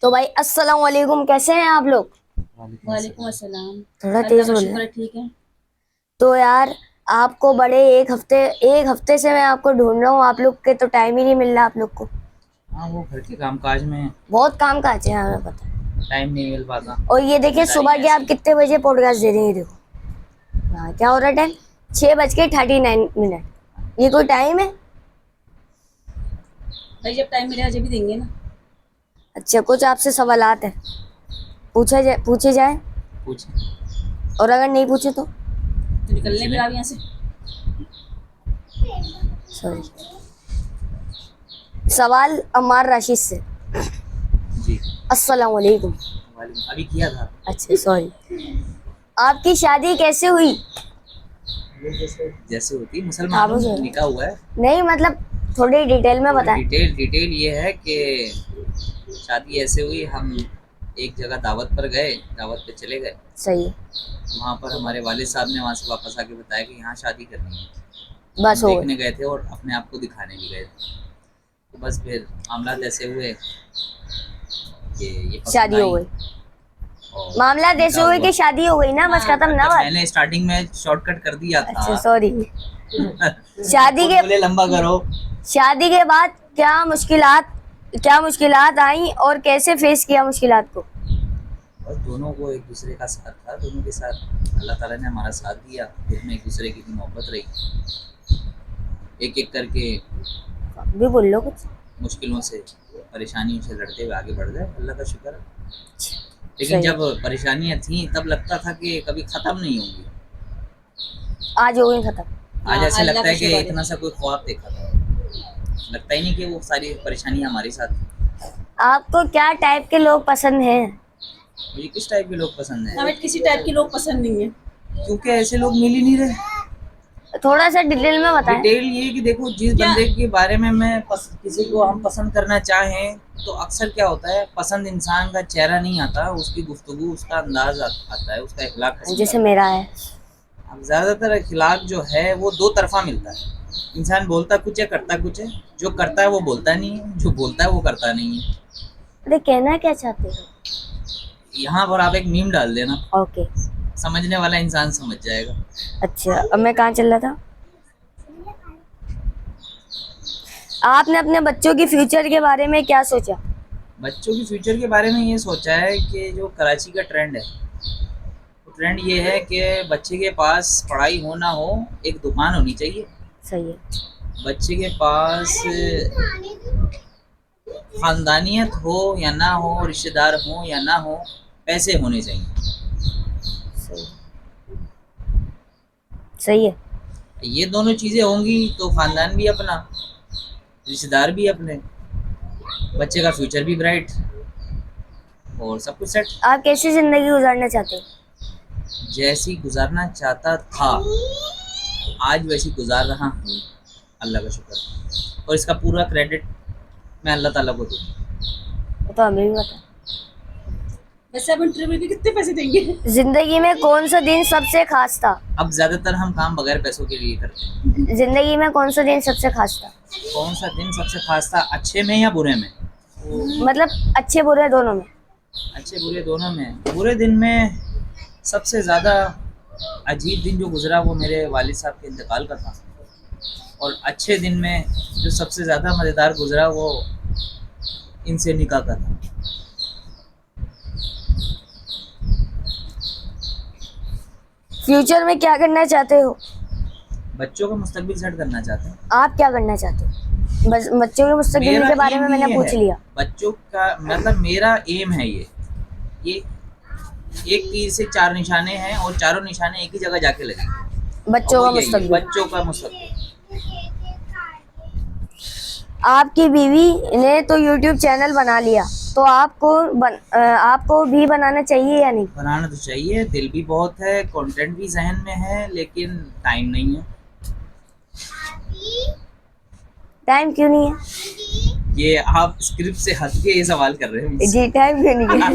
तो भाई अस्सलाम वालेकुम, कैसे हैं आप लोग। वालेकुम अस्सलाम। थोड़ा अल्लाह तेज का बोले। शुक्र है, ठीक है। तो यार आपको बड़े एक हफ्ते से मैं आपको ढूंढ रहा हूँ, आप लोग के तो टाइम ही नहीं मिल रहा आप लोग को। हाँ, वो घर के कामकाज में बहुत काम काज है, हमें पता है। टाइम नहीं मिल पाता। और ये देखिए सुबह जिम्मेदारियाँ के आप ऐसी। कितने बजे पॉडकास्ट दे रहे हैं, ये देखो। हाँ, क्या हो रहा है टाइम? 6:39। ये कोई टाइम है? भाई जब टाइम मिलेगा जब भी देंगे ना। अच्छा, कुछ आपसे सवालात है, पूछे जाए। कुछ और अगर नहीं पूछे तो तो निकलने भी आप यहाँ से। सॉरी। सवाल अम्मार राशिद से। जी। अस्सलाम वालेकुम। अभी किया था। अच्छा सॉरी। आपकी शादी कैसे हुई? ये जैसे होती है, हाँ मुसलमानों मुझे में निकाह हुआ है। नहीं, मतलब थोड़ी डिटेल में थोड़ी बताएं। डिटेल ये है कि शादी ऐसे हुई, हम एक जगह दावत पर गए, दावत पे चले गए। सही है। वहाँ पर हमारे वालिद साहब ने वहाँ से वापस आके बताया कि यहाँ शादी करनी है। बस हम हो देखने गई। गए थे और अपने आप को दिखाने भी गए थे। तो बस फिर मामला ऐसे हुए कि ये पसंद शादी हो आई गई। और मामला ऐसे निकाह हुए हुआ। कि शादी हो गई ना, बस हाँ। खत्म ना मतलब बात। मैंने स्टार्टिंग में शॉर्टकट कर दिया था। अच्छा सॉरी। शादी खुद के बोले लंबा करो। शादी के बाद क्या मुश्किलात आई और कैसे फेस किया मुश्किलात को? और दोनों को एक दूसरे का साथ था, दोनों के साथ अल्लाह ताला ने हमारा साथ दिया, फिर में एक दूसरे की भी मोहब्बत रही। एक एक करके भी बोल लो कुछ। मुश्किलों से, परेशानियों से लड़ते हुए आगे बढ़ गए, अल्लाह का शुक्र है। लेकिन सही है। जब परेशानियां थी तब लगता था कि कभी ख़त्म नहीं होंगी। आज हो गई खत्म। आज हाँ, ऐसे अल्लाह लगता का है कि शुक्र है। इतना सा कोई ख्वाब देखा था। लगता ही नहीं कि वो सारी परेशानियां हमारे साथ थी। आपको क्या टाइप के लोग पसंद हैं? मुझे किस टाइप के लोग पसंद हैं? हमें किसी टाइप के लोग पसंद नहीं है। क्योंकि ऐसे लोग मिल ही नहीं रहे। थोड़ा सा डिटेल में बताएं। डिटेल ये कि देखो, जिस क्या? बंदे के बारे में किसी को हम पसंद करना चाहें तो अक्सर क्या होता है, पसंद इंसान का चेहरा नहीं आता, उसकी गुफ्तगू, उसका अंदाज आता है, उसका इखलाक हसीन जैसे आता मेरा है। है। अब ज़्यादातर इखलाक जो है वो दो तरफा मिलता है। इंसान बोलता कुछ है, करता कुछ है। जो करता है वो बोलता नहीं है, जो बोलता है वो करता नहीं है। अरे कहना क्या चाहते हो? यहाँ पर आप एक मीम डाल देना, ओके। समझने वाला इंसान समझ जाएगा। अच्छा, अब मैं कहाँ चल रहा था? आपने अपने बच्चों की फ्यूचर के बारे में क्या सोचा? बच्चों की फ्यूचर के बारे में ये सोचा है कि जो कराची का ट्रेंड है, ट्रेंड ये है कि बच्चे के पास पढ़ाई हो ना हो, एक दुकान होनी चाहिए। सही है। बच्चे के पास खानदानियत हो या ना हो, रिश्तेदार हो या ना हो, पैसे होने चाहिए। सही। सही है। ये दोनों चीज़ें होंगी तो खानदान भी अपना, रिश्तेदार भी अपने, बच्चे का फ्यूचर भी ब्राइट और सब कुछ सेट। आप कैसी जिंदगी गुजारना चाहते हो? जैसी गुजारना चाहता था आज वैसी गुजार रहा हूँ, अल्लाह का शुक्र है। और इसका पूरा क्रेडिट मैं अल्लाह ताला को दूँ। वो तो हमें भी पता वैसे अब इंटरव्यू के कितने पैसे देंगे? है। जिंदगी में कौन सा दिन सबसे खास था? अब ज़्यादातर हम काम बगैर पैसों के लिए करते हैं। जिंदगी में कौन सा दिन सबसे खास था? कौन सा दिन सबसे खास था, अच्छे में या बुरे में? मतलब अच्छे बुरे दोनों में। अच्छे बुरे दोनों में। बुरे दिन में सबसे ज़्यादा अजीब दिन जो गुजरा वो मेरे वालिद साहब के इंतकाल का था। और अच्छे दिन में जो सबसे ज़्यादा मज़ेदार गुजरा वो इनसे निकाह का था। फ्यूचर में क्या करना चाहते हो? बच्चों का मुस्तकबिल सेट करना चाहते हैं। आप क्या करना चाहते हो? बस बच्चों के मुस्तकबिल मेरा के बारे एम में ही मैंने ये पूछ है, लिया। बच्चों का मतलब मेरा एम है ये एक तीर से चार निशाने हैं और चारों निशाने एक ही जगह जाके लगेंगे। और बच्चों वो का यही है, मुस्तकबिल। बच्चों का मुस्तकबिल। आपकी बीवी ने तो यूट्यूब चैनल बना लिया, तो आपको भी बनाना चाहिए या नहीं? बनाना तो चाहिए, दिल भी बहुत है, कंटेंट भी जहन में है, लेकिन टाइम नहीं है। टाइम क्यों नहीं है? ये आप स्क्रिप्ट से हट के ये सवाल कर रहे हो मुझसे। जी, टाइम क्यों नहीं है?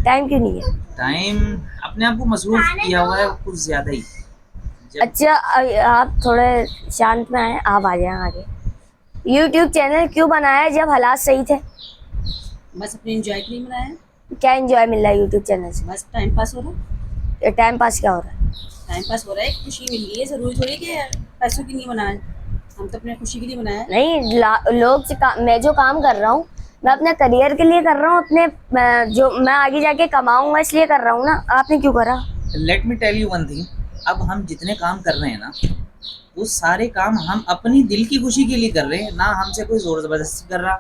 टाइम क्यों नहीं है? टाइम अपने आप को मसरूफ किया हुआ है कुछ ज्यादा ही। जब अच्छा, आप थोड़े शांत में आए, आप आ जाए आगे। यूट्यूब चैनल क्यों बनाया जब हालात सही थे? बस अपने एंजॉय के लिए बनाया है। क्या एंजॉय मिल रहा है यूट्यूब चैनल से? बस टाइम पास हो रहा है। ये टाइम पास क्या हो रहा है? टाइम पास हो रहा है, खुशी मिल रही है। जरूरी थोड़ी कि पैसों की नहीं बनाए, हम तो अपने खुशी के लिए बनाया है। नहीं, लोग से मैं जो काम कर रहा हूँ मैं अपने करियर के लिए कर रहा हूँ, अपने जो मैं आगे जाके कमाऊंगा इसलिए कर रहा हूँ ना। आपने क्यों करा? Let me tell you one thing, अब हम जितने काम कर रहे हैं ना, वो सारे काम हम अपनी दिल की खुशी के लिए कर रहे हैं, ना हमसे कोई जोर जबरदस्ती कर रहा,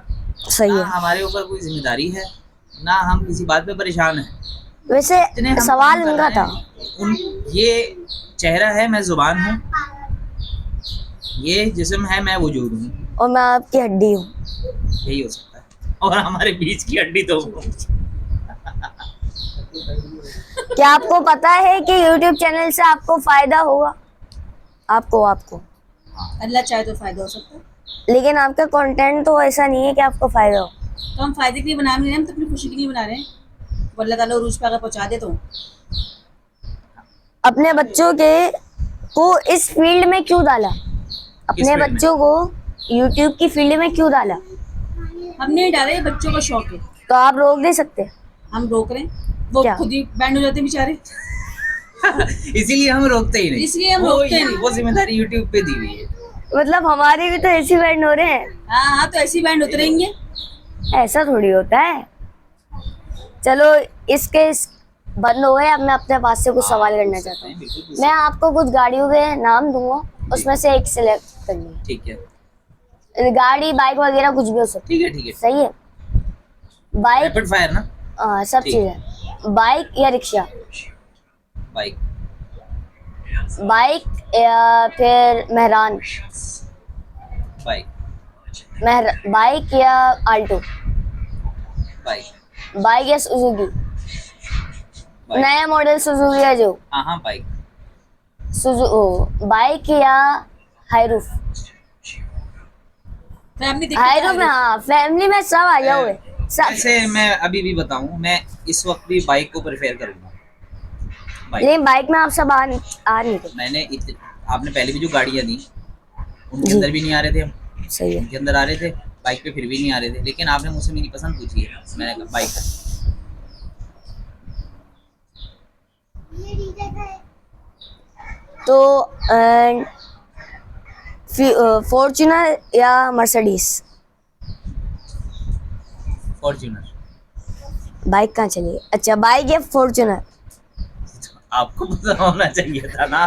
सही ना है। हमारे ऊपर कोई जिम्मेदारी है, ना हम किसी बात पे परेशान हैं। वैसे जितने हम सवाल काम कर उनका रहे था। हैं, ये चेहरा है, मैं जुबान हूँ, ये जिस्म है, मैं वजूद हूँ। और मैं आपकी हड्डी हूँ। यही हो सकता है, और हमारे बीच की हड्डी तो क्या आपको पता है कि YouTube चैनल से आपको फायदा होगा? आपको अल्लाह चाहे तो फायदा हो सकता है। लेकिन आपका कंटेंट तो ऐसा नहीं है कि आपको फायदा हो। तो हम फायदे के लिए बना नहीं रहे, हम तो अपनी खुशी के लिए बना रहे हैं। वो अल्लाह ताला उरूज पे अगर पहुंचा दे तो। अपने बच्चों के को इस फील्ड में क्यों डाला? अपने फील्ड में? बच्चों को YouTube की फील्ड में क्यों डाला? हमने डाले, बच्चों का शौक है, तो आप रोक नहीं सकते? हम रोक रहे हैं। वो क्या? खुद ही बैंड हो जाते हैं बेचारे। इसीलिए हम रोकते ही नहीं, इसलिए हम रोकते नहीं। वो जिम्मेदारी यूट्यूब पे दी हुई है। मतलब हमारे भी तो ऐसे बैंड हो रहे हैं। हाँ हाँ, तो ऐसी बैंड उतरेंगे। ऐसा थोड़ी होता है। चलो इसके बंद हो गए। अब मैं अपने पास से कुछ सवाल करना चाहता हूँ। बिल्कुल, मैं आपको कुछ गाड़ियों के नाम दूंगा, उसमें से एक सिलेक्ट करनी ठीक है, है। गाड़ी, बाइक वगैरह कुछ भी हो सकती ठीक है, ठीक है। है। सही है? बाइक, रैपिड फायर ना? सब ठीक। चीजें। बाइक या रिक्शा? बाइक। बाइक या फिर मेहरान? बाइक। बाइक या आल्टो? बाइक। बाइक या सुजुकी? बाइक। नया मॉडल सुजुकी है जो। हाँ हाँ, बाइक। बाइक या हाईरूफ? फैमिली देखते हाईरूफ में, हाँ फैमिली में सब आ जाओगे सब। वैसे मैं अभी भी बताऊं, मैं इस वक्त भी बाइक को प्रेफर करूंगा। बाइक। लेकिन बाइक में आप सब आ नहीं रहे। मैंने आपने पहले भी जो गाड़ियां दी, उनके जी। अंदर भी नहीं आ रहे थे हम, सही है। उनके अंदर आ रहे थे, बाइक पे फिर भी नहीं आ रहे थे, लेकिन आपने मुझसे मेरी पसंद पूछी है, मैंने कहा बाइक। तो फॉर्च्यूनर या मर्सिडीज? फॉर्च्यूनर। बाइक कहाँ चली? अच्छा, बाइक या फॉर्च्यूनर? आपको पता होना चाहिए था ना।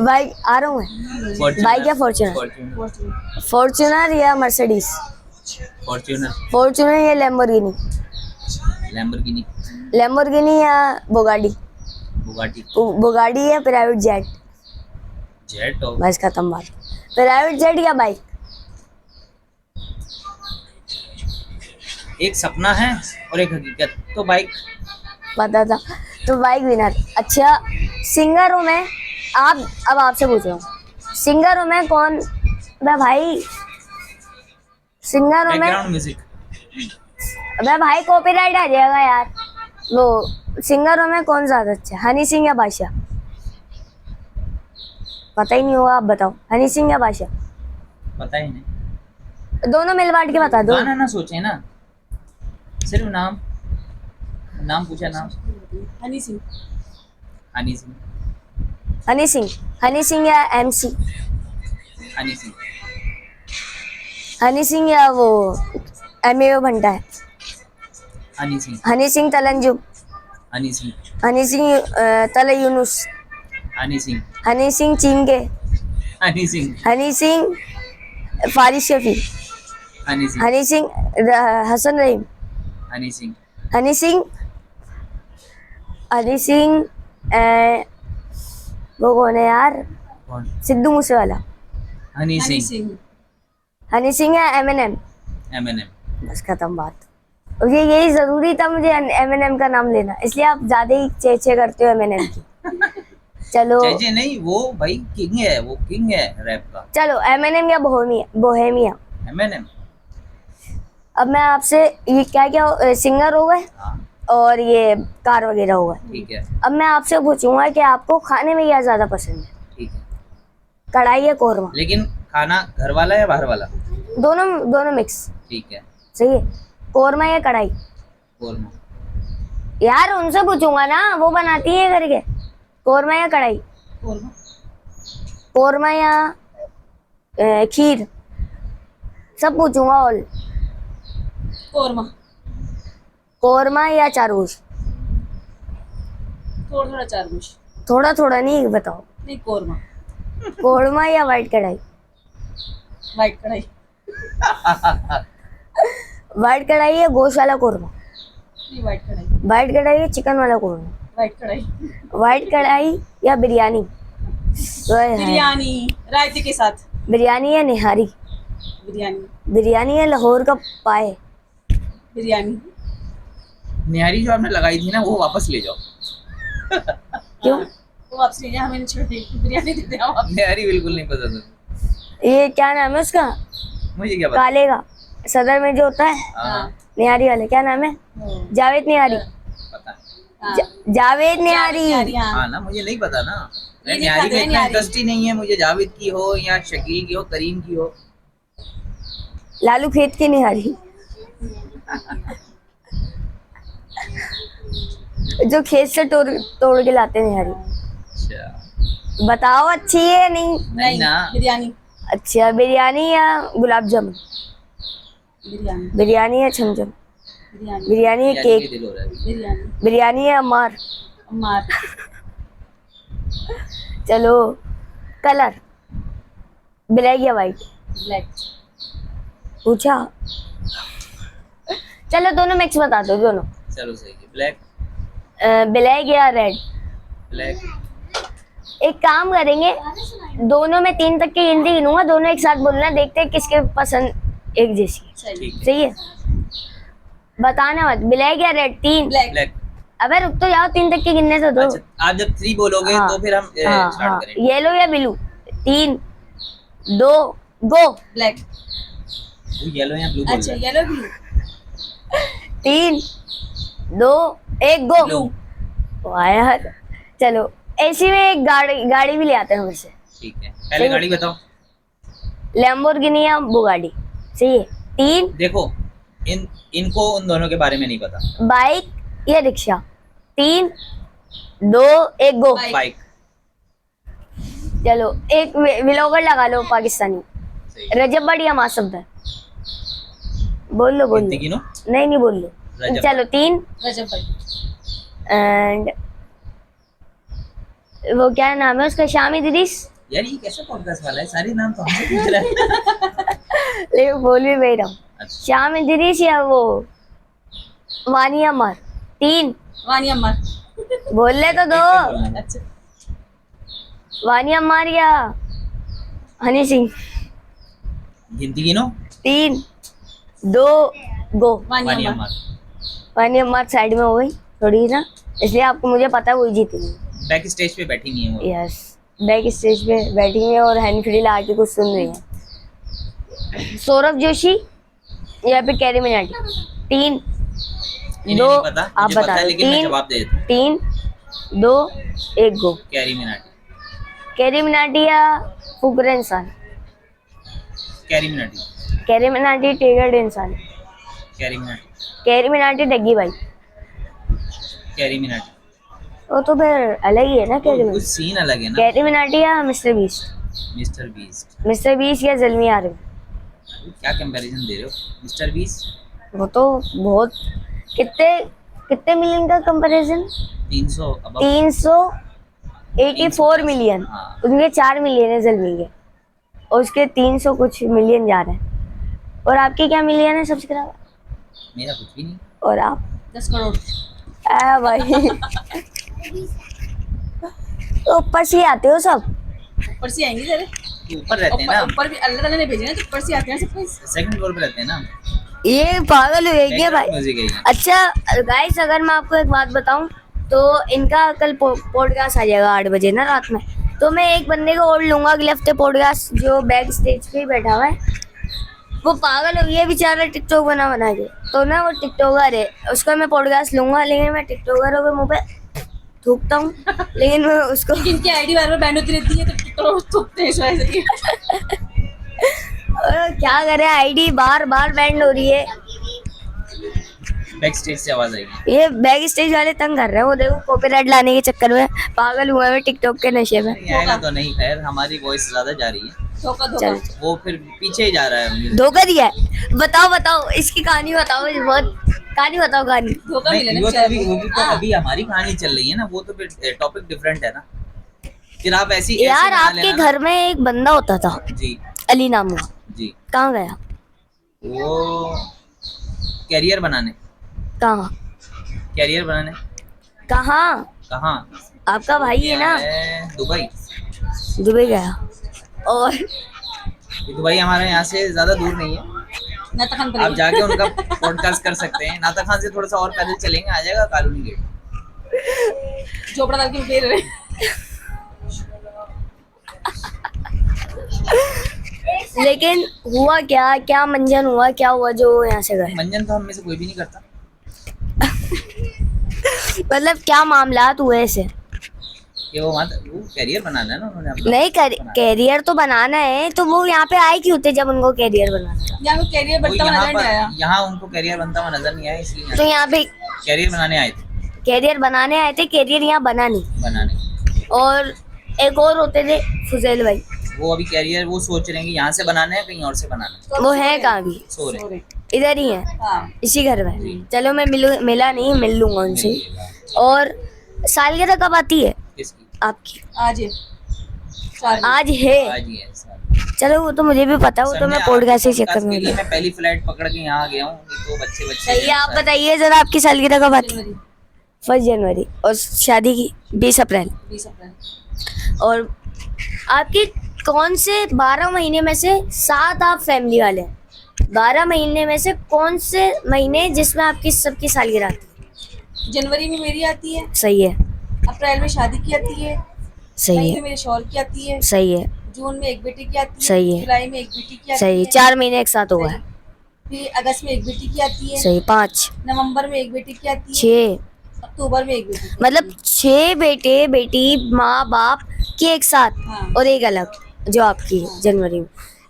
बाइक आ रहा हूँ मैं। फॉर्च्यूनर। बाइक या फॉर्च्यूनर? फॉर्च्यूनर। फॉर्च्यूनर या मर्सिडीज? फॉर्च्यूनर। फॉर्च्यूनर या लैम्बोर्गिनी? लैम्बोर्गिनी। लैम्बोर्गिनी या बुगाटी? बुगाटी। बुगाटी या प्राइवेट जेट? जेट। और बस खत्म बात। प्राइवेट जेट या बाइक? एक सपना है और एक हकीकत, तो बाइक। पता था। तो बाइक विनर। अच्छा, सिंगरों में अब आपसे पूछ रहा हूँ, सिंगरों में कौन? मैं भाई सिंगरों में, बैकग्राउंड म्यूजिक। मैं भाई कॉपीराइट आ जाएगा यार। वो सिंगरों में कौन ज्यादा अच्छा है, हनी सिंह या बादशाह? पता ही नहीं होगा, आप बताओ, हनी सिंह या बादशाह? पता ही नहीं, दोनों मिल बांट के बता दो। गाना ना सोचे ना, सिर्फ नाम पूछा, नाम। हनी सिंह। हनी सिंह। हनी सिंह। हनी सिंह या MC? हनी सिंह। हनी सिंह या वो MAO भंटा है? हनी सिंह। हनी सिंह तलंजु? हनी सिंह। हनी सिंह तले यूनुस? हनी सिंह। हनी सिंह चींगे? हनी सिंह। हनी सिंह फारिस शफी? हनी सिंह। हनी सिंह हसन रहीम? हनी सिंह। हनी सिंह वो कौन है यार, कौन? सिद्धू मूसेवाला? हनी हनी सिंह। सिंह। हनी सिंह या M&M? M&M। बस खत्म बात। और ये यही जरूरी था मुझे M&M का नाम लेना, इसलिए आप ज्यादा ही चेचे करते हो M&M की। चलो जे नहीं, वो भाई किंग है, वो किंग है रैप का। चलो, M&M या बोहेमिया? M&M। अब मैं आपसे, ये क्या क्या सिंगर हो गए हाँ, और ये कार वगैरह हो गए। ठीक है, अब मैं आपसे पूछूंगा कि आपको खाने में क्या ज्यादा पसंद है, ठीक है। कढ़ाई या कोरमा? लेकिन खाना घर वाला या बाहर वाला? दोनों दोनों मिक्स। ठीक है। सही है। कोरमा या कढ़ाई? कोरमा। यार उनसे पूछूंगा ना, वो बनाती है करके। कोरमा या कढ़ाई? कोरमा। कोरमा या खीर? सब पूछूंगा ऑल। कोरमा। कोरमा या चारगोश? थोड़ा थोड़ा चारगोश। थोड़ा थोड़ा नहीं, बताओ। नहीं, कोरमा। कोरमा या वाइट कढ़ाई? वाइट कढ़ाई। वाइट कढ़ाई या गोश्त वाला कोरमा? नहीं, वाइट कढ़ाई। वाइट कढ़ाई या चिकन वाला कोरमा? वाइट कढ़ाई। वाइट कढ़ाई या बिरयानी? तो है। बिरयानी रायते के साथ। बिरयानी या निहारी? बिरयानी। बिरयानी या लाहौर का पाए? बिरयानी। निहारी जो आपने लगाई थी ना, वो वापस ले जाओ। क्यों? वो वापस ले जाए, हमें नहीं छोड़ी, बिरयानी दे दे आप। निहारी बिल्कुल नहीं पसंद है। ये क्या नाम है उसका? मुझे क्या पता। काले का सदर में जो होता है हाँ, निहारी वाले, क्या नाम है? जावेद निहारी। पता है। हाँ। जावेद निहारी। हाँ। हाँ ना, मुझे नहीं पता ना। ये नहीं निहारी पता में है, इतना निहारी। इंटरेस्ट ही नहीं है मुझे, जावेद की हो या शकील की हो, करीम की हो। लालू खेत की निहारी। जो खेत से तोड़ के लाते हैं निहारी। अच्छा। बताओ अच्छी है या नहीं? नहीं ना। बिरयानी। अच्छा, बिरयानी या गुलाब जामुन? बिरयानी। बिरयानी या छमछम? बिरयानी। बिरयानी या यार, केक? ये दिल हो रहा है अभी। बिरयानी। बिरयानी या अमार? मार। चलो, कलर ब्लैक या वाइट? ब्लैक। पूछा। चलो दोनों मिक्स बता दो, दोनों। चलो सही है। ब्लैक। ब्लैक या रेड? ब्लैक। एक काम करेंगे, दोनों में 3 तक की गिनती गिनूंगा, दोनों एक साथ बोलना, देखते हैं किसके पसंद एक जैसी है। सही। ठीक है। सही है। बताना मत, ब्लैक या रेड? 3। ब्लैक। ब्लैक। अबे रुक तो जाओ, 3 तक की गिनने तो दो। अच्छा, आप जब 3 बोलोगे हाँ, तो फिर हम हाँ, स्टार्ट हाँ। करेंगे। येलो या ब्लू? 3 2 गो। ब्लैक। वो येलो या ब्लू बोल अच्छा, रहा है। Yellow blue. 3 2 1 गो। ब्लू। वाह यार। चलो, ऐसी में एक गाड़ी भी ले आते हैं हमसे। ठीक है, पहले गाड़ी बताओ। लैम्बोर्गिनी या बुगाड़ी? सही है। 3 देखो, इनको उन दोनों के बारे में नहीं पता। बाइक या रिक्शा? 3 2 1 गो। बाइक। चलो, एक व्लॉगर लगा लो पाकिस्तानी। सही। रजब बट या मासुम भट्ट? बोल लो बोल गिनती लो। गिनो। नहीं नहीं, बोल लो। रजब चलो, 3 रजब भाई। एंड वो क्या नाम है उसका, शामी इदरीस? यार ये कैसा पॉडकास्ट वाला है, सारे नाम तो हमसे पूछ रहा है। लेकिन बोल भी वही रहा हूँ। अच्छा। शाम इदरीस या वो वानिया अमर? 3 वानी अम्मर। बोल ले तो दो। अच्छा। वानिया अमर या हनी सिंह? गिनती गिनो। 3 2 गो। वानी वानी अम्मर। अम्मा वानिया अमर साइड में हो गई थोड़ी ना, इसलिए आपको मुझे पता है वही जीतेगी। बैक स्टेज पे बैठी नहीं है वो। यस, बैक स्टेज पे बैठी हुई है और हैंड फ्री ला के कुछ सुन रही है। सौरभ जोशी या फिर कैरी मिनाटी? 3 इन्हें 2 नहीं पता, आप मुझे पता बता है, दो। लेकिन मैं 3 जवाब दे देता हूँ। 3 2 1 गो। कैरी मिनाटी। कैरी मिनाटी या फुकरे इंसान? कैरी मिनाटी। कैरी मिनाटी टेगर्ड इंसान? कैरी मिनाटी। कैरी मिनाटी डग्गी भाई? कैरी मिनाटी। वो तो फिर अलग ही है ना। कैरी कुछ मिनाटी, सीन अलग है ना। कैरी मिनाटी या mister beast? Mister beast. Mister beast या ज़ल्मी आर्मी? क्या कंपैरिजन दे रहे हो? मिस्टर बीस्ट वो तो बहुत, कितने कितने मिलियन का कंपैरिजन? 300 अब 384 मिलियन। हाँ। उनके 4 मिलियन है ज़ल्मी के, और उसके 300 कुछ मिलियन जा रहे हैं। और आपके क्या मिलियन है सब्सक्राइबर? मेरा कुछ भी नहीं। और आप? 10 करोड़। भाई तो ऊपर से ही आते हो सब। ऊपर से आएंगे जरा। ये ऊपर रहते हैं ना, ऊपर भी अल्लाह ताला ने भेजे ना, तो ऊपर से आते हैं सब। सेकंड फ्लोर पे रहते हैं ना। ये पागल हुए क्या भाई? म्यूजिक है ये। अच्छा गाइस, अगर मैं आपको एक बात बताऊं तो इनका कल पॉडकास्ट आ जाएगा 8 बजे ना रात में। तो मैं एक बंदे को और लूंगा अगले हफ्ते पॉडकास्ट, जो बैक स्टेज पे ही बैठा हुआ है। वो पागल हो गया बेचारा, टिकटॉक बना के। तो ना वो टिकटॉकर है, उसका मैं पॉडकास्ट लूंगा, लेकिन मैं टिकटॉकरों के मुंह पे थूकता हूँ, लेकिन मैं उसको इनकी आईडी बार बार बैन होती रहती है, तो थोकते हैं इस वजह से। क्या करे, आईडी बार बार बैंड हो रही है। बैक स्टेज से आवाज आएगी। ये बैक स्टेज वाले तंग कर रहे हैं, वो देखो कॉपीराइट लाने के चक्कर में पागल हुआ है टिकटॉक के नशे में। नहीं आएगा तो नहीं, खैर हमारी वॉइस ज्यादा जा रही है, धोखा धोखा। चल वो फिर पीछे ही जा रहा है। धोखा दिया है। बताओ बताओ इसकी कहानी बताओ, इस बहुत कहानी बताओ कहानी। धोखा नहीं, मिले वो ना तो अभी बेचारे को। अभी हमारी कहानी चल रही है ना, वो तो फिर टॉपिक डिफरेंट है ना। फिर आप ऐसी यार बना आपके लेना ना। घर में एक बंदा होता था जी अली नाम का, जी, कहाँ गया? वो कैरियर बनाने कहाँ कहाँ? कहाँ आपका भाई है ना, दुबई। दुबई गया। और दुबई हमारे यहाँ से ज्यादा दूर नहीं है, नाता खान आप जाके उनका पॉडकास्ट कर सकते हैं। नाता खान से थोड़ा सा और पैदल चलेंगे, आ जाएगा कॉलोनी गेट। चोपड़ा डाल के फेर रहे। लेकिन हुआ क्या, क्या मंजन हुआ, क्या हुआ जो यहाँ से गए? मंजन तो हम में से कोई भी नहीं करता। मतलब क्या मामलात हुए ऐसे? कि वो कैरियर बनाना है ना उन्होंने अपना। नहीं कैरियर तो बनाना है, तो वो यहाँ पे आए क्यों थे जब उनको कैरियर बनाना था? यहाँ पे कैरियर वो बनता हुआ नजर नहीं आया। यहाँ उनको कैरियर बनता हुआ नजर नहीं आया, इसलिए तो यहाँ पे कैरियर बनाने आए थे। कैरियर बनाने आए थे, कैरियर यहाँ बना नहीं। बनाने और एक और होते थे फुजैल भाई, वो अभी कैरियर वो सोच रहे हैं कि यहाँ से बनाना है कहीं और से बनाना है। वो है कहाँ भी? सो रहे इधर ही है, हाँ इसी घर में। चलो मैं मिला नहीं, मिल लूंगा उनसे। मिलिएगा। और सालगिरह कब आती है किसकी? आपकी? आज है आज है। आज ही है सर। चलो वो तो मुझे भी पता है, वो तो मैं पॉडकास्ट के चक्कर में लिए मैं पहली फ्लाइट पकड़ के यहाँ आ गया हूँ, तो बच्चे सही है। आप बताइए जरा आपकी सालगिरह कब आती है? 1 जनवरी। और शादी की 20 अप्रैल। 20 अप्रैल। और आपके कौन से 12 महीने में से 7 आप फैमिली वाले हैं? 12 महीने में से कौन से महीने जिसमें आपकी सबकी सालगिरह आती है? जनवरी में मेरी आती है, सही है, अप्रैल में शादी की आती है, सही मई है, में मेरे शौहर की आती है, सही है, जून में एक बेटी की आती है, सही है। जुलाई में एक बेटी की आती सही है। है, 4 महीने एक साथ हुआ है। फिर अगस्त में एक बेटी की आती है, सही। 5, नवंबर में एक बेटी की आती है, 6, अक्टूबर में एक बेटी की मतलब 6 बेटे बेटी माँ बाप के एक साथ, हाँ। और एक अलग जो आपकी है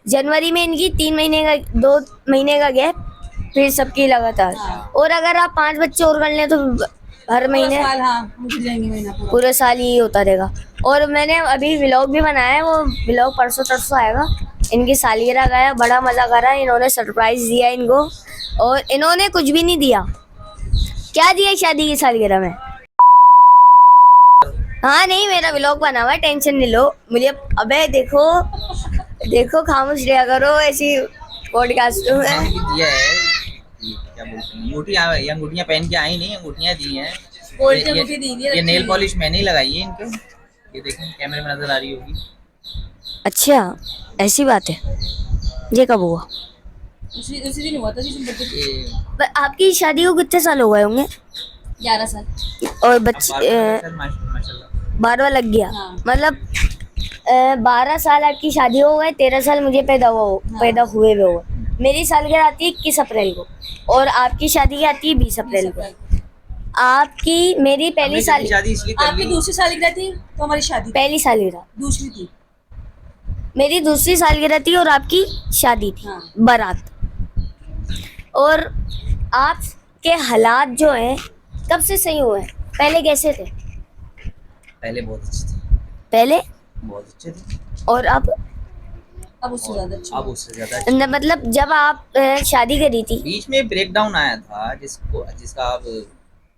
जनवरी में इनकी 3 महीने का 2 महीने का गैप, फिर सबकी लगातार। हाँ। और अगर आप 5 बच्चे और कर लें तो हर महीने साल, हाँ हम गिर जाएंगे महीना पूरा। पूरे साल ही होता रहेगा। और मैंने अभी व्लॉग भी बनाया है, वो व्लॉग परसों तरसों आएगा। इनकी सालगिरह गया, बड़ा मजा करा, इन्होंने सरप्राइज दिया इनको, और इन्होंने कुछ भी नहीं दिया। क्या दिया शादी की सालगिरह में? हाँ नहीं, मेरा व्लॉग बना हुआ है, टेंशन नहीं लो मुझे। अबे देखो खामोश रहा करो ऐसी पॉडकास्ट में। मैंने भी दिया है, ये क्या बोलते हैं, अंगूठियाँ पहन के आई नहीं, अंगूठियाँ दी हैं। गोल्ड की अंगूठी दी हुई है, ये रखी नेल हुई पॉलिश मैंने ही लगाई है इनके, ये देखें कैमरे में नजर आ रही होगी। अच्छा ऐसी बात है, ये कब हुआ? उसी दिन हुआ था जिस दिन बर्थडे। ये आपकी शादी को कितने साल हो गए होंगे? 11 साल। और अब बच्चे माशाल्लाह 12वां लग गया, हाँ। मतलब 12 साल आपकी शादी हो गए, 13 साल मुझे पैदा हुए हुए। मेरी सालगिरह आती है 21 अप्रैल को, और आपकी शादी आती है 20 अप्रैल को। आपकी मेरी पहली हमने शादी इसलिए कर आपकी ली, दूसरी सालगिरह थी तो हमारी शादी पहली सालगिरह दूसरी थी। मेरी दूसरी सालगिरह थी और आपकी शादी थी, हाँ। बारात। और आपके हालात जो हैं कब से सही हुए हैं? पहले कैसे थे? पहले बहुत अच्छे थे, पहले बहुत अच्छे थे, और अब अब उससे ज्यादा अच्छा। अब उससे ज्यादा अच्छे। मतलब जब आप शादी करी थी, बीच में ब्रेक डाउन आया था, जिसका आप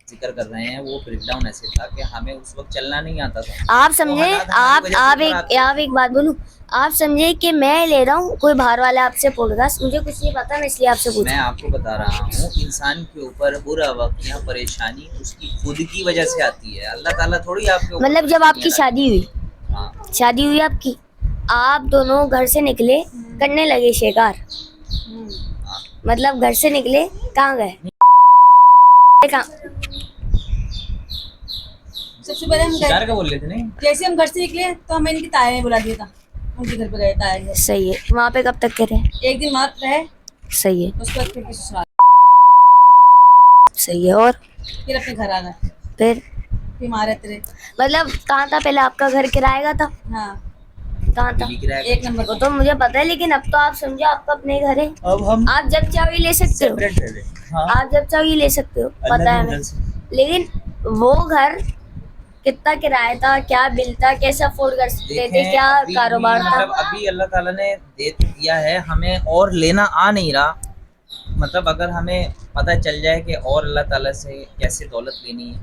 जिक्र कर रहे हैं, वो ब्रेक डाउन ऐसे था कि हमें उस वक्त चलना नहीं आता था। आप समझे, हालात हमारी वजह से आप एक बात बोलूं, आप समझे कि मैं ले रहा हूँ कोई बाहर वाला आपसे पॉडकास्ट, मुझे कुछ नहीं पता, मैं इसलिए आपसे पूछ। मैं आपको बता रहा हूँ, इंसान के ऊपर बुरा वक्त या परेशानी उसकी खुद की वजह से आती है, अल्लाह ताला थोड़ी आपके ऊपर मतलब जब आपकी शादी हुई, हाँ, शादी हुई आपकी, आप दोनों घर से निकले, करने लगे शिकार, हाँ। मतलब घर से निकले, कहाँ गए? कहाँ? सबसे पहले हम शिकार गए, का बोल रहे थे नहीं, जैसे हम घर से निकले तो हमें इनकी ताया ने बुला दिया था, उनके घर पे गए ताया के। सही है। वहाँ पे कब तक के रहे? एक दिन वहाँ रहे, सही है, उसके बाद फिर ससुराल, सही है। और फिर अपने घर आ गए, फिर फिर वहाँ रहते रहे। मतलब कहाँ था पहले? आपका घर किराए का था? हाँ कहाँ था? बिक रहा है। एक नंबर वो तो मुझे पता है, लेकिन अब तो आप समझो आपका अपने घर है, अब हम आप जब चाहो ले सकते हो, सेपरेट रह रहे हैं। हाँ, आप जब चाहो ले सकते हो, अलग पता है ही हमें। घर से। लेकिन वो घर कितना किराया था, क्या बिल था, कैसे अफोर्ड कर सकते थे, देखें क्या अभी कारोबार था? मतलब अभी अल्लाह ताला ने दे तो दिया है, हमें और लेना आ नहीं रहा। मतलब अगर हमें पता चल जाए कि और अल्लाह ताला से कैसे दौलत लेनी है,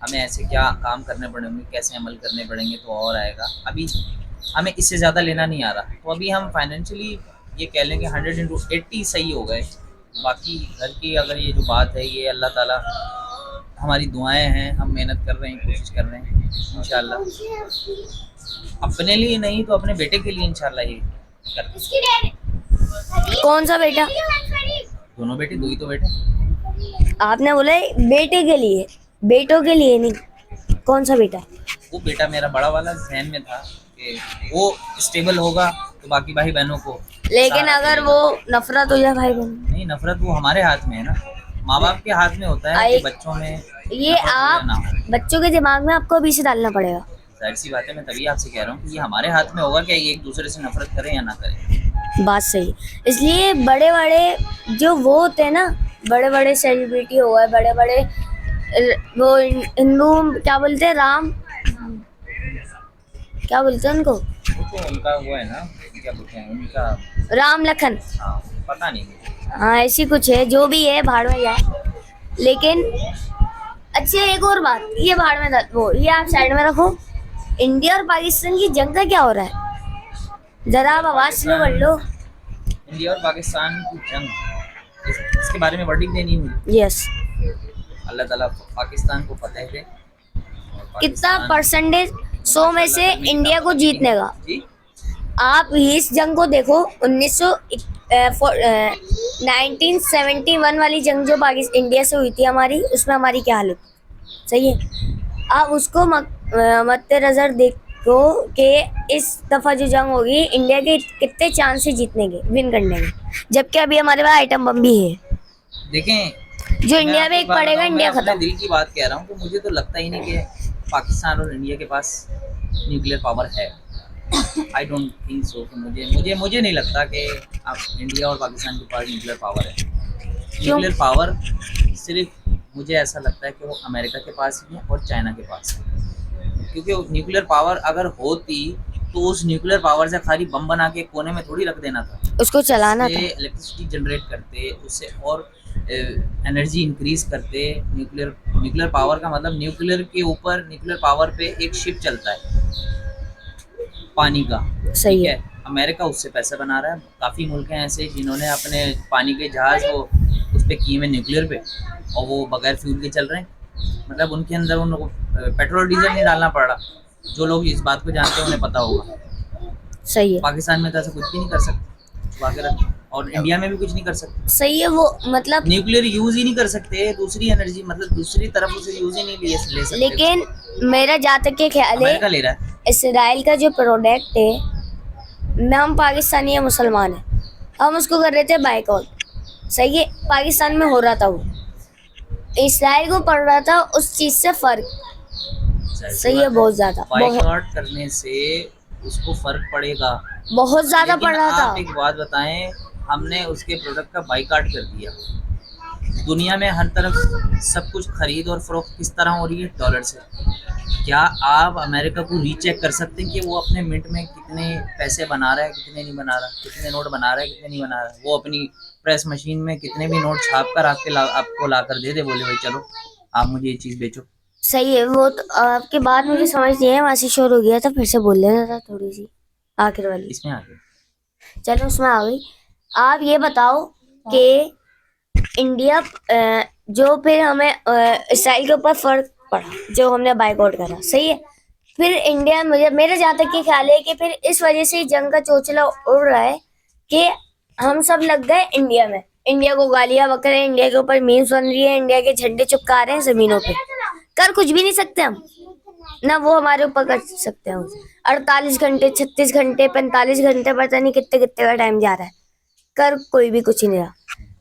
हमें ऐसे क्या काम करने पड़ेंगे, कैसे अमल करने पड़ेंगे तो और आएगा। अभी हमें इससे ज़्यादा लेना नहीं आ रहा, तो अभी हम फाइनेंशियली ये कह लें कि 100 into 80 सही हो गए। बाकी घर की अगर ये जो बात है, ये अल्लाह ताला हमारी दुआएं हैं, हम मेहनत कर रहे हैं, कोशिश कर रहे हैं इंशाल्लाह। अपने लिए नहीं तो अपने बेटे के लिए इंशाल्लाह ये करते हैं। कौन सा बेटा? दोनों बेटे, दो ही तो बेटे। आपने बोला है बेटे के लिए, बेटों के लिए नहीं। कौन सा बेटा? वो बेटा मेरा बड़ा वाला जहन में था कि वो स्टेबल होगा तो बाकी भाई बहनों को लेकिन सहारा अगर मिलेगा। वो नफरत हो जाए भाई बहन, नहीं, नफरत वो हमारे हाथ में है ना, माँ बाप के हाथ में होता है कि बच्चों में ये नफरत हो या आप ना हो। बच्चों के दिमाग में आपको अभी से डालना पड़ेगा। जाहिर सी बात है, मैं तभी आपसे कह रहा हूँ कि ये हमारे हाथ में होगा कि एक दूसरे से नफरत करें या ना करें। बात सही। इसलिए बड़े बड़े जो वो होते हैं ना, बड़े बड़े सेलिब्रिटी हो गए, बड़े बड़े वो हिंदू क्या बोलते हैं, राम क्या बोलते हैं उनको, वो तो उनका वो है ना, क्या बोलते हैं उनका, राम लखन, हाँ, पता नहीं मुझे। हाँ ऐसी कुछ है, जो भी है भाड़ में जाए। लेकिन अच्छा एक और बात, ये भाड़ में वो ये आप साइड में रखो। इंडिया और पाकिस्तान की जंग का क्या हो रहा है, जरा आप आवाज स्लो कर लो। इंडिया और पाकिस्तान की जंग, इसके बारे में वर्डिंग देनी है मुझे। यस, अल्लाह ताला पाकिस्तान को फतेह दे। और कितना पाकिस्तान परसेंटेज 100 में से इंडिया को जीतने का? जी, आप इस जंग को देखो, 1971 वाली जंग जो पाकिस्तान इंडिया से हुई थी हमारी, उसमें हमारी क्या हालत, सही है? आप उसको मद्देनजर देखो कि इस दफा जो जंग होगी, इंडिया के कितने चांस है जीतने के, विन करने के, जबकि अभी हमारे पास आइटम बम भी है। देखें जो मैं इंडिया में आपको एक बात पड़ेगा, बताऊं, इंडिया मैं अपने खत्म। दिल की बात कह रहा हूँ कि मुझे तो लगता ही नहीं कि पाकिस्तान और इंडिया के पास न्यूक्लियर पावर है। आई डोंट थिंक सो कि मुझे नहीं लगता कि आप इंडिया और पाकिस्तान के पास न्यूक्लियर पावर है। न्यूक्लियर पावर सिर्फ मुझे ऐसा लगता है कि वो अमेरिका के पास ही है और चाइना के पास है। क्योंकि न्यूक्लियर पावर अगर होती तो उस न्यूक्लियर पावर से खाली बम बना के कोने में थोड़ी रख देना था, उसको चलाना था। इलेक्ट्रिसिटी जनरेट करते, उससे और एनर्जी इंक्रीज करते। न्यूक्लियर पावर का मतलब न्यूक्लियर के ऊपर, न्यूक्लियर पावर पे एक शिप चलता है पानी का, सही ठीक है। है। अमेरिका उससे पैसा बना रहा है। काफ़ी मुल्क हैं ऐसे जिन्होंने अपने पानी के जहाज वो उस पर किए हुए न्यूक्लियर पे, और वो बगैर फ्यूल के चल रहे हैं। मतलब उनके अंदर उन लोगों को पेट्रोल डीजल नहीं डालना पड़ रहा। जो लोग इस बात को जानते हैं उन्हें पता होगा। सही है, पाकिस्तान में तो ऐसा कुछ भी नहीं कर सकते वगैरह, और इंडिया में भी कुछ नहीं कर सकते। सही है। वो मतलब न्यूक्लियर यूज ही नहीं कर सकते, दूसरी एनर्जी मतलब दूसरी तरफ उसे यूज ही नहीं ले सकते। लेकिन मेरा जहाँ तक के ख्याल है, अमेरिका ले रहा है। इसराइल का जो प्रोडक्ट है, मैं हम पाकिस्तानी है, मुसलमान है, हम उसको कर रहे थे बाइकआउट, सही है। पाकिस्तान में हो रहा था, वो इसराइल को पड़ रहा था उस चीज से फर्क, सही है, बहुत ज्यादा, बाइकआउट करने से उसको फर्क पड़ेगा, बहुत ज्यादा लेकिन पड़ रहा था। आप एक बात बताएं, हमने उसके प्रोडक्ट का बाइकआउट कर दिया। दुनिया में हर तरफ सब कुछ खरीद और फरोख्त किस तरह हो रही है, डॉलर से। क्या आप अमेरिका को रीचेक कर सकते हैं कि वो अपने मिनट में कितने पैसे बना रहा है, कितने नहीं बना रहा, कितने नोट बना रहा है, कितने नहीं बना रहा है? वो अपनी प्रेस मशीन में कितने भी नोट छाप कर आपको ला कर दे दे, बोले भाई चलो आप मुझे ये चीज़ बेचो। सही है। वो तो आपकी बात मुझे समझ नहीं है, वहां से शोर हो गया था, फिर से बोल लेना था थोड़ी सी आखिर वाली। इसमें आ गया। चलो उसमें आ गई। आप ये बताओ कि इंडिया जो फिर हमें इसराइल के ऊपर फर्क पड़ा, जो हमने बाइकआउट करा, सही है। फिर इंडिया, मुझे मेरे जहाँ तक के ख्याल है कि फिर इस वजह से जंग का चोचला उड़ रहा है कि हम सब लग गए इंडिया में, इंडिया को गालियां बक रहे हैं, इंडिया के ऊपर मीम्स बन रही है, इंडिया के झंडे चिपका रहे हैं जमीनों पे। कर कुछ भी नहीं सकते हम, ना वो हमारे ऊपर कर सकते हैं। 48 घंटे, 36 घंटे, 45 घंटे, पता नहीं कितने कितने का टाइम जा रहा है, कर कोई भी कुछ नहीं रहा।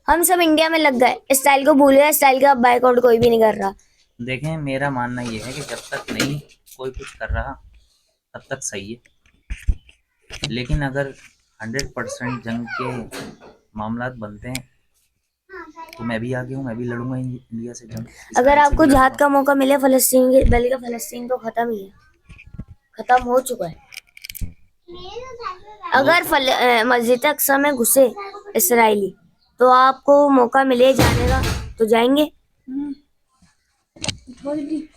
हम सब इंडिया में लग गए, स्टाइल को भूल गए, स्टाइल का बाइकआउट कोई भी नहीं कर रहा। देखें, मेरा मानना ये है कि जब तक नहीं कोई कुछ कर रहा तब तक सही है। लेकिन अगर 100% जंग के मामलात बनते हैं तो मैं भी आगे हूँ, मैं भी लड़ूंगा इंडिया से जंग। अगर इसराइल से आपको भी जिहाद लड़ूंगा। का मौका मिले फलस्तीन के, बल्कि फलस्तीन तो खत्म ही है, खत्म हो चुका है। अगर मस्जिद अक्सा में घुसे इसराइली, तो आपको मौका मिले जाने का तो जाएंगे? बहुत जल्दी।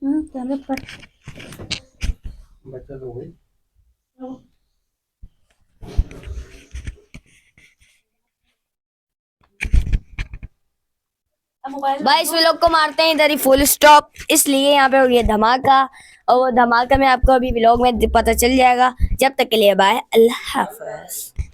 कैमरे पर बच्चा तो हो गई। अब मोबाइल भाई इस व्लॉग को मारते हैं इधर ही फुल स्टॉप, इसलिए यहाँ पे हो गया धमाका, और वो धमाका में आपको अभी व्लॉग में पता चल जाएगा। जब तक के लिए बाय, अल्लाह हाफ़िज़।